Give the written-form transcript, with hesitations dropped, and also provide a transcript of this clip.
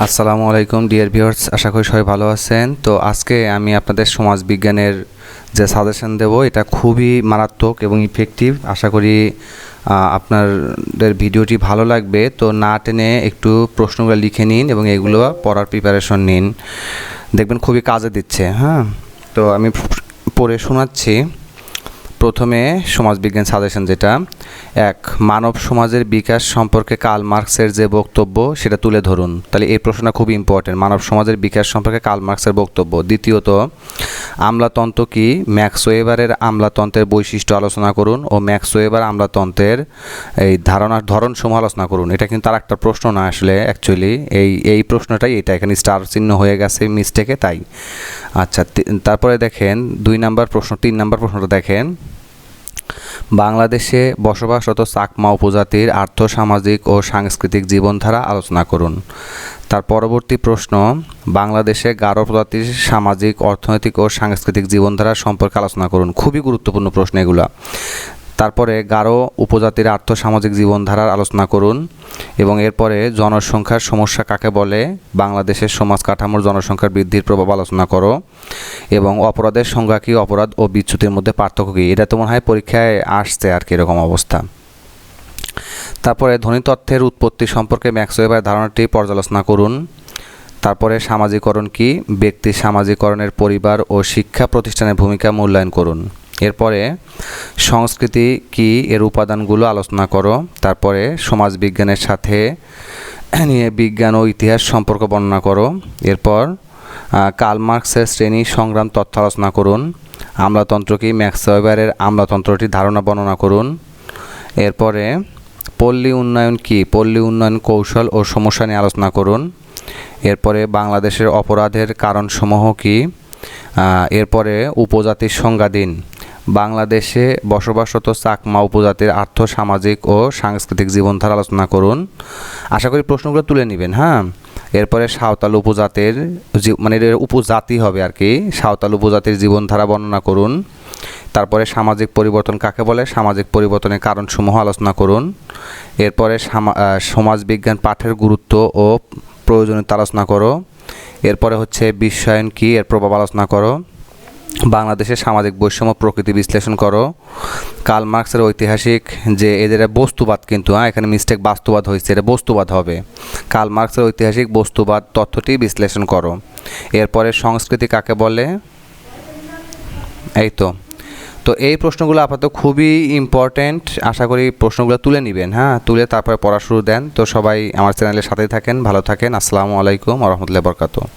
আসসালামু আলাইকুম dear viewers, আশা করি সবাই ভালো আছেন। তো আজকে আমি আপনাদের সমাজবিজ্ঞানের যে সাজেশন দেব এটা খুবই মারাত্মক এবং ইফেক্টিভ। আশা করি আপনাদের ভিডিওটি ভালো লাগবে। তো না টেনে একটু প্রশ্নগুলো লিখে নিন এবং এগুলো পড়ার প্রিপারেশন নিন, দেখবেন খুবই কাজে দিচ্ছে। তো আমি পড়ে শোনাচ্ছি। প্রথমে সমাজবিজ্ঞান সাজেশন যেটা, এক, মানব সমাজের বিকাশ সম্পর্কে কার্ল মার্কসের যে বক্তব্য সেটা তুলে ধরুন। তাহলে এই প্রশ্নটা খুব ইম্পর্টেন্ট, মানব সমাজের বিকাশ সম্পর্কে কার্ল মার্কসের বক্তব্য। দ্বিতীয়ত, আমলাতন্ত্র কি, ম্যাক্স ওয়েবারের আমলাতন্ত্রের বৈশিষ্ট্য আলোচনা করুন ও ম্যাক্স ওয়েবার আমলাতন্ত্রের এই ধরনসমূহ আলোচনা করুন। এটা কিন্তু আর একটা প্রশ্ন না, আসলে অ্যাকচুয়ালি এই প্রশ্নটাই, এটা এখানে স্টার চিহ্ন হয়ে গেছে মিস্টেকে, তাই। আচ্ছা, তারপরে দেখেন 2 নম্বর প্রশ্ন, 3 নম্বর প্রশ্নটা দেখেন, বাংলাদেশে বসবাসরত চাকমা উপজাতির আর্থসামাজিক ও সাংস্কৃতিক জীবনধারা আলোচনা করুন। তার পরবর্তী প্রশ্ন, বাংলাদেশে গারো প্রজাতির সামাজিক, অর্থনৈতিক ও সাংস্কৃতিক জীবনধারা সম্পর্কে আলোচনা করুন। খুবই গুরুত্বপূর্ণ প্রশ্ন এগুলা। তারপরে গারো উপজাতির আর্থসামাজিক জীবনধারার আলোচনা করুন এবং এরপরে জনসংখ্যার সমস্যা কাকে বলে, বাংলাদেশের সমাজ কাঠামোর জনসংখ্যার বৃদ্ধির প্রভাব আলোচনা করো এবং অপরাধের সংজ্ঞা কী, অপরাধ ও বিচ্যুতির মধ্যে পার্থক্য কী। এটা তো মনে হয় পরীক্ষায় আসছে আর কি, এরকম অবস্থা। তারপরে ধ্বনিতত্ত্বের উৎপত্তি সম্পর্কে ম্যাক্স ওয়েবার ধারণাটি পর্যালোচনা করুন। তারপরে সামাজিকরণ কি, ব্যক্তি সামাজিকরণের পরিবার ও শিক্ষা প্রতিষ্ঠানের ভূমিকা মূল্যায়ন করুন। এরপরে সংস্কৃতি কি, এর উপাদানগুলো আলোচনা করো। তারপরে সমাজবিজ্ঞানের সাথে নিয়ে বিজ্ঞান ও ইতিহাস সম্পর্ক বর্ণনা করো। এরপর কার্ল মার্কসের শ্রেণী সংগ্রাম তথ্য আলোচনা করুন। আমলাতন্ত্র কি, ম্যাক্স ওয়েবারের আমলাতন্ত্রটির ধারণা বর্ণনা করুন। এরপরে পল্লী উন্নয়ন কি, পল্লী উন্নয়ন কৌশল ও সমস্যা নিয়ে আলোচনা করুন। এরপরে বাংলাদেশের অপরাধের কারণসমূহ কি। এরপরে উপজাতির সংজ্ঞা দিন। বাংলাদেশে বসবাসরত চাকমা উপজাতির আর্থসামাজিক ও সাংস্কৃতিক জীবনধারা আলোচনা করুন। আশা করি প্রশ্নগুলো তুলে নেবেন। এরপরে সাঁওতাল উপজাতির, মানে উপজাতি হবে আর কি, সাঁওতাল উপজাতির জীবনধারা বর্ণনা করুন। তারপরে সামাজিক পরিবর্তন কাকে বলে, সামাজিক পরিবর্তনের কারণসমূহ আলোচনা করুন। এরপরে সমাজবিজ্ঞান পাঠের গুরুত্ব ও প্রয়োজনীয়তা আলোচনা করো। এরপরে হচ্ছে বিশ্বায়ন কি, এর প্রভাব আলোচনা করো। বাংলাদেশের সামাজিক বৈষম্য প্রকৃতি বিশ্লেষণ করো। কার্ল মার্কসের ঐতিহাসিক যে এদের বস্তুবাদ, কিন্তু এখানে মিস্টেক, বাস্তবাদ হয়েছে, এটা বস্তুবাদ হবে। কার্ল মার্কসের ঐতিহাসিক বস্তুবাদ তথ্যটি বিশ্লেষণ করো। এরপরে সংস্কৃতি কাকে বলে, এই তো এই প্রশ্নগুলো আপাতত খুবই ইম্পর্ট্যান্ট। আশা করি প্রশ্নগুলো তুলে নেবেন, তুলে তারপরে পড়া শুরু দেন। তো সবাই আমার চ্যানেলের সাথেই থাকেন, ভালো থাকেন। আসসালামু আলাইকুম ওয়া রাহমাতুল্লাহি ওয়া বারাকাতুহু।